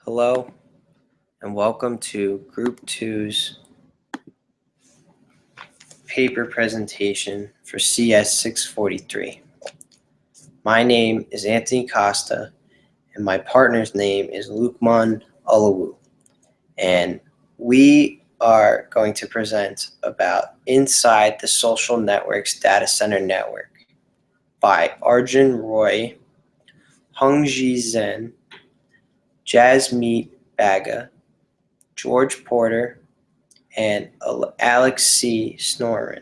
Hello and welcome to Group 2's paper presentation for CS643. My name is Anthony Costa and my partner's name is Lukman Alawu, and we are going to present about Inside the Social Networks Data Center Network by Arjun Roy, Hungji Zen, Jasmeet Baga, George Porter, and Alex C. Snorin.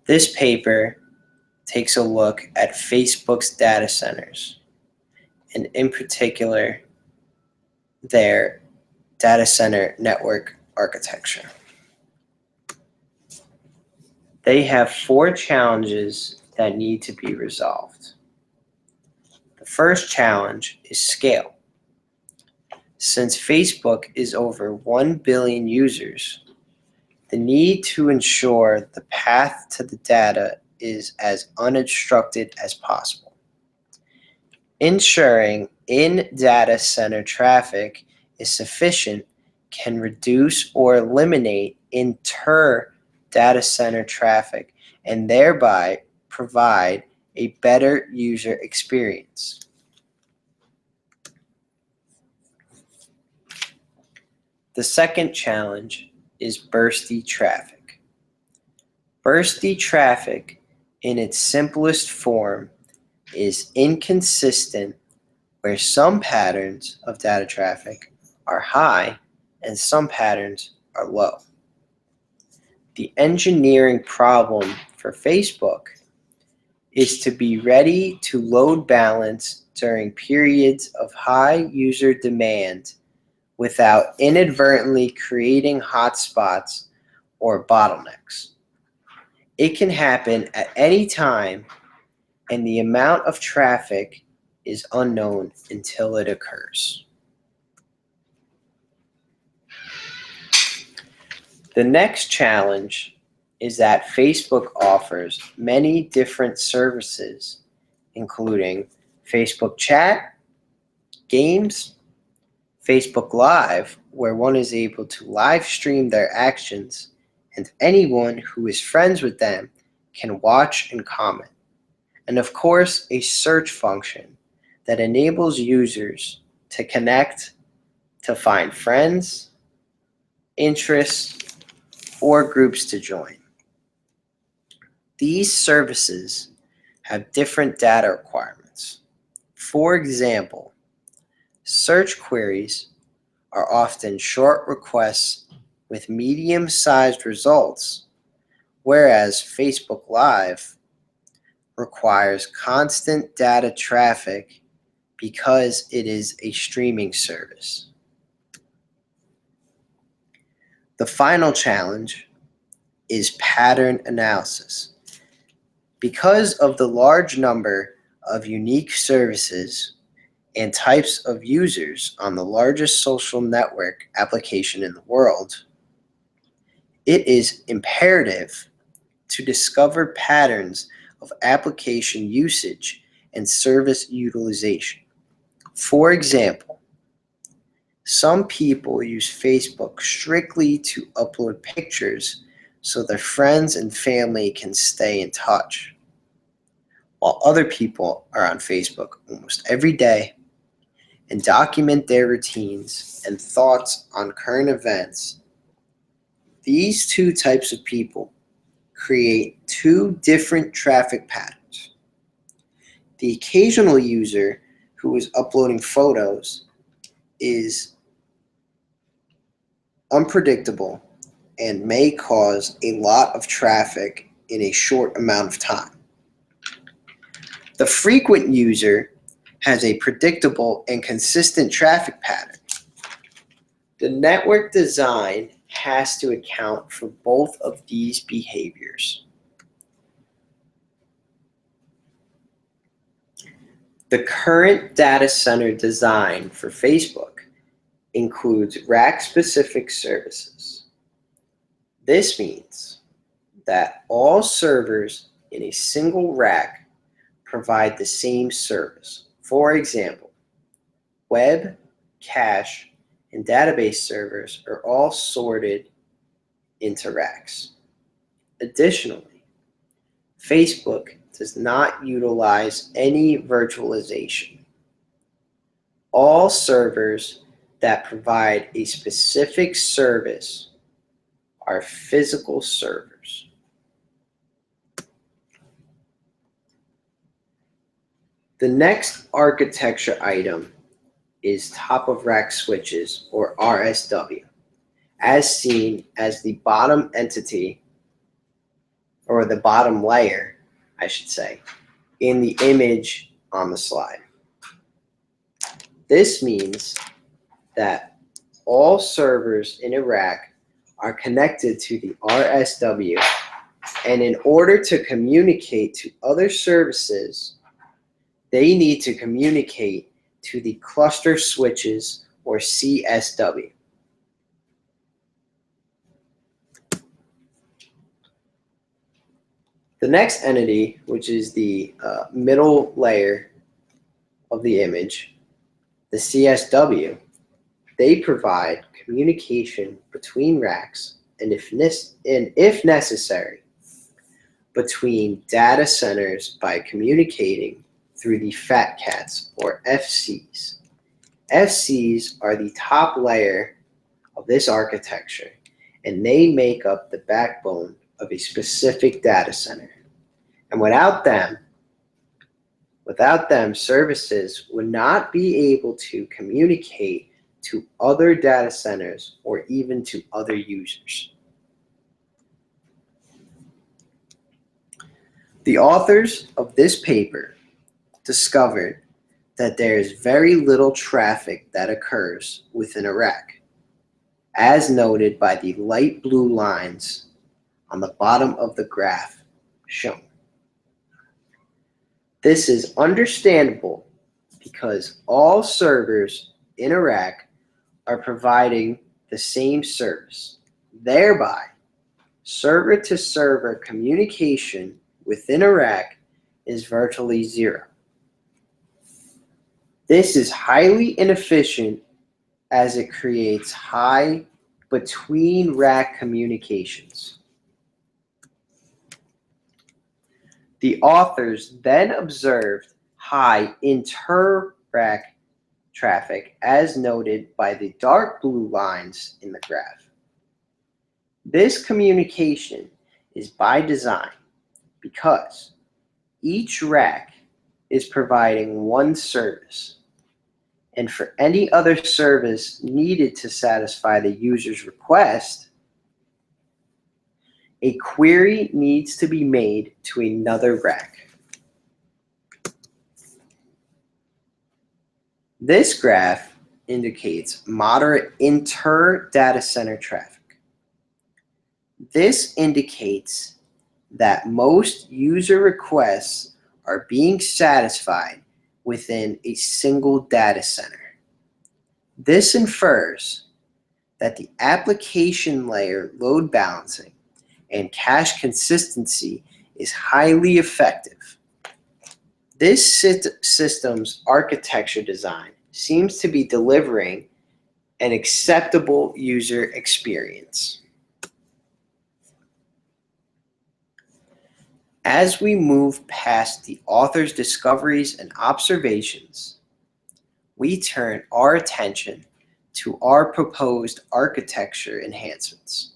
This paper takes a look at Facebook's data centers, and in particular, their data center network architecture. They have 4 challenges that need to be resolved. The first challenge is scale. Since Facebook is over 1 billion users, the need to ensure the path to the data is as unobstructed as possible. Ensuring in-data center traffic is sufficient can reduce or eliminate inter-data center traffic and thereby provide a better user experience. The second challenge is bursty traffic. Bursty traffic, in its simplest form, is inconsistent where some patterns of data traffic are high and some patterns are low. The engineering problem for Facebook is to be ready to load balance during periods of high user demand without inadvertently creating hotspots or bottlenecks. It can happen at any time, and the amount of traffic is unknown until it occurs. The next challenge is that Facebook offers many different services, including Facebook Chat, Games, Facebook Live, where one is able to live stream their actions, and anyone who is friends with them can watch and comment. And of course, a search function that enables users to connect, to find friends, interests, or groups to join. These services have different data requirements. For example, search queries are often short requests with medium-sized results, whereas Facebook Live requires constant data traffic because it is a streaming service. The final challenge is pattern analysis. Because of the large number of unique services and types of users on the largest social network application in the world, it is imperative to discover patterns of application usage and service utilization. For example, some people use Facebook strictly to upload pictures so their friends and family can stay in touch, while other people are on Facebook almost every day and document their routines and thoughts on current events. These 2 types of people create 2 different traffic patterns. The occasional user who is uploading photos is unpredictable and may cause a lot of traffic in a short amount of time. The frequent user has a predictable and consistent traffic pattern. The network design has to account for both of these behaviors. The current data center design for Facebook includes rack-specific services. This means that all servers in a single rack provide the same service. For example, web, cache, and database servers are all sorted into racks. Additionally, Facebook does not utilize any virtualization. All servers that provide a specific service are physical servers. The next architecture item is top-of-rack switches, or RSW, as seen as the bottom entity, or the bottom layer, I should say, in the image on the slide. This means that all servers in a rack are connected to the RSW, and in order to communicate to other services, they need to communicate to the cluster switches, or CSW. The next entity, which is the middle layer of the image, the CSW, they provide communication between racks and if necessary, between data centers by communicating through the fat cats, or FCs. FCs are the top layer of this architecture, and they make up the backbone of a specific data center. And without them, services would not be able to communicate to other data centers or even to other users. The authors of this paper discovered that there is very little traffic that occurs within a rack, as noted by the light blue lines on the bottom of the graph shown. This is understandable because all servers in a rack are providing the same service. Thereby, server-to-server communication within a rack is virtually zero. This is highly inefficient as it creates high between-rack communications. The authors then observed high inter-rack traffic as noted by the dark blue lines in the graph. This communication is by design because each rack is providing one service, and for any other service needed to satisfy the user's request, a query needs to be made to another rack. This graph indicates moderate inter-data center traffic. This indicates that most user requests are being satisfied within a single data center. This infers that the application layer load balancing and cache consistency is highly effective. This system's architecture design seems to be delivering an acceptable user experience. As we move past the author's discoveries and observations, we turn our attention to our proposed architecture enhancements.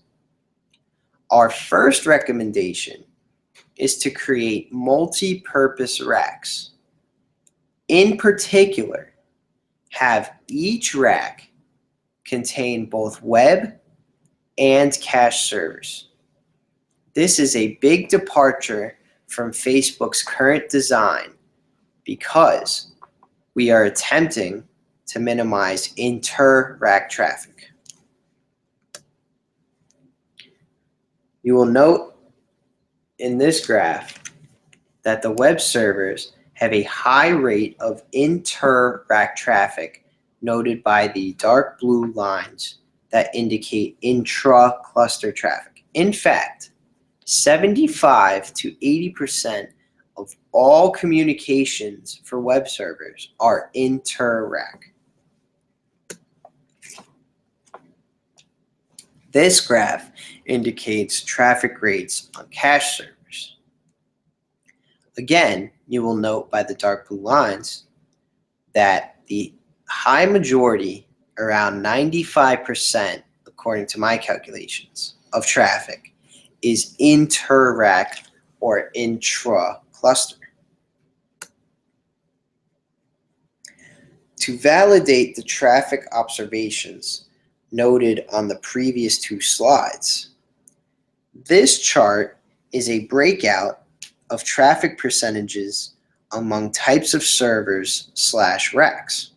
Our first recommendation is to create multi-purpose racks. In particular, have each rack contain both web and cache servers. This is a big departure from Facebook's current design because we are attempting to minimize inter-rack traffic. You will note in this graph that the web servers have a high rate of inter-rack traffic noted by the dark blue lines that indicate intra-cluster traffic. In fact, 75 to 80% of all communications for web servers are inter-rack. This graph indicates traffic rates on cache servers. Again, you will note by the dark blue lines that the high majority, around 95%, according to my calculations, of traffic is inter-rack or intra-cluster. To validate the traffic observations noted on the previous two slides, this chart is a breakout of traffic percentages among types of servers/racks.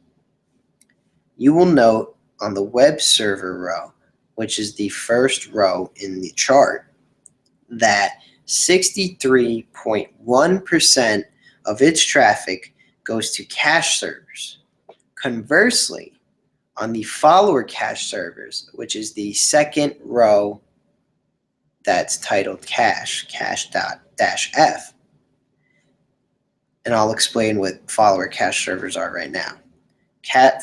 You will note on the web server row, which is the first row in the chart, that 63.1% of its traffic goes to cache servers. Conversely, on the follower cache servers, which is the second row that's titled cache-f, and I'll explain what follower cache servers are right now.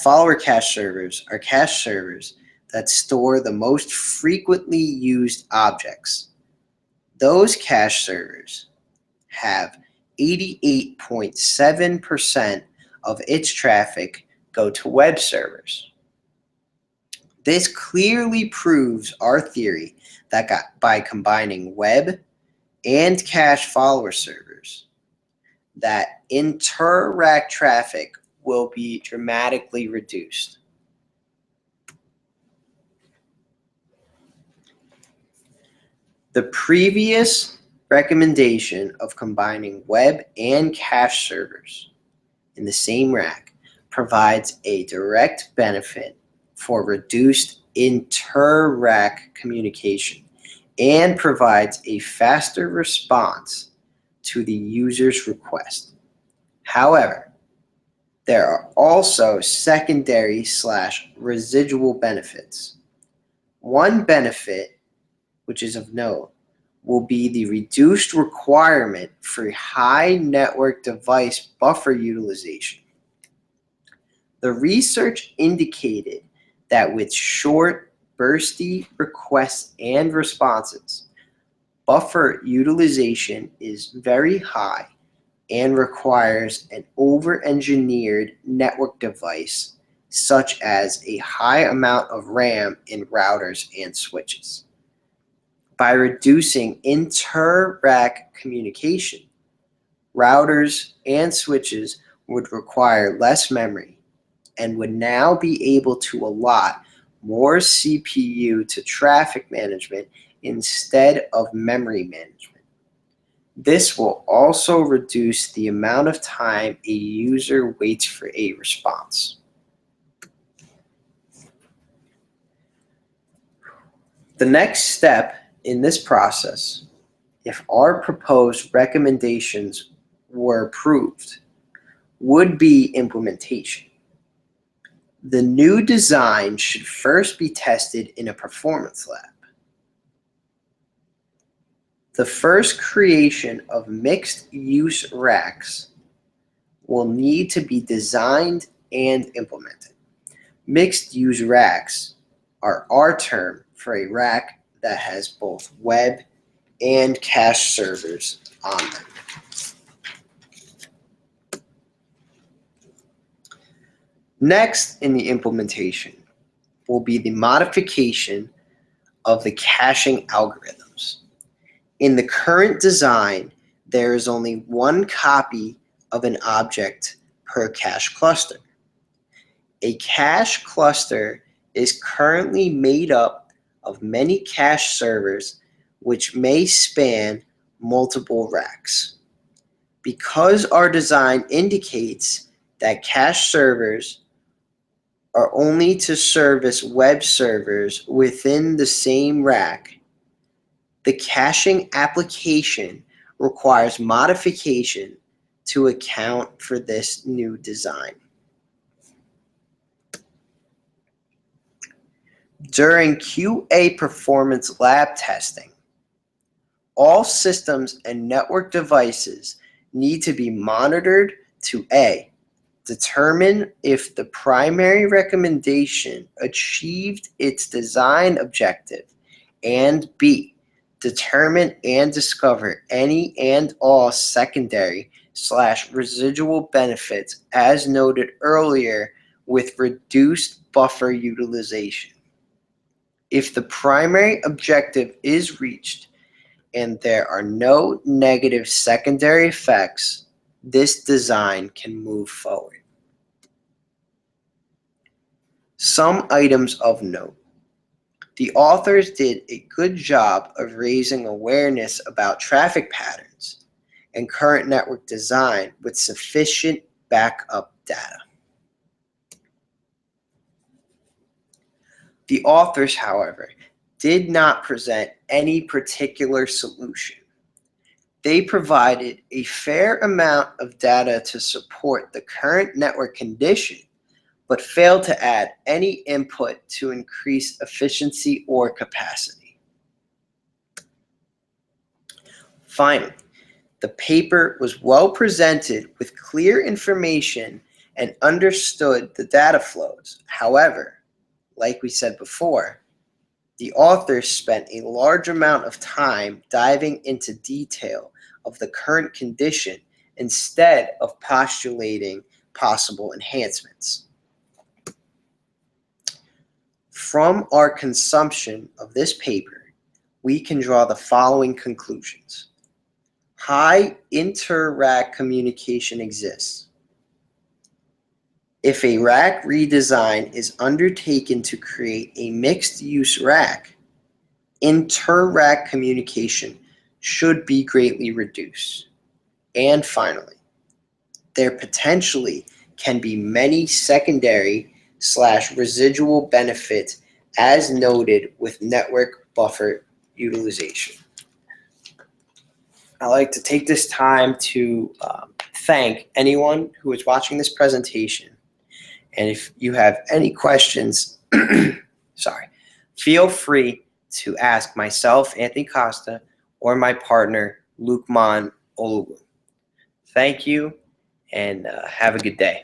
Follower cache servers are cache servers that store the most frequently used objects. Those cache servers have 88.7% of its traffic go to web servers. This clearly proves our theory that by combining web and cache follower servers, that inter-rack traffic will be dramatically reduced. The previous recommendation of combining web and cache servers in the same rack provides a direct benefit for reduced inter-rack communication and provides a faster response to the user's request. However, there are also secondary/residual benefits. One benefit, which is of note, will be the reduced requirement for high network device buffer utilization. The research indicated that with short, bursty requests and responses, buffer utilization is very high and requires an over-engineered network device, such as a high amount of RAM in routers and switches. By reducing inter-rack communication, routers and switches would require less memory and would now be able to allot more CPU to traffic management instead of memory management. This will also reduce the amount of time a user waits for a response. The next step in this process, if our proposed recommendations were approved, would be implementation. The new design should first be tested in a performance lab. The first creation of mixed-use racks will need to be designed and implemented. Mixed-use racks are our term for a rack that has both web and cache servers on them. Next in the implementation will be the modification of the caching algorithms. In the current design, there is only one copy of an object per cache cluster. A cache cluster is currently made up of many cache servers which may span multiple racks. Because our design indicates that cache servers are only to service web servers within the same rack, the caching application requires modification to account for this new design. During QA performance lab testing, all systems and network devices need to be monitored to A, determine if the primary recommendation achieved its design objective and B, determine and discover any and all secondary/residual benefits as noted earlier with reduced buffer utilization. If the primary objective is reached and there are no negative secondary effects, this design can move forward. Some items of note. The authors did a good job of raising awareness about traffic patterns and current network design with sufficient backup data. The authors, however, did not present any particular solution. They provided a fair amount of data to support the current network condition, but failed to add any input to increase efficiency or capacity. Finally, the paper was well presented with clear information and understood the data flows. However, like we said before, the authors spent a large amount of time diving into detail of the current condition instead of postulating possible enhancements. From our consumption of this paper, we can draw the following conclusions. High inter-rack communication exists. If a rack redesign is undertaken to create a mixed-use rack, inter-rack communication should be greatly reduced. And finally, there potentially can be many secondary/residual benefits as noted with network buffer utilization. I'd like to take this time to thank anyone who is watching this presentation. And if you have any questions, feel free to ask myself, Anthony Costa, or my partner, Lukman Oluwu. Thank you, and have a good day.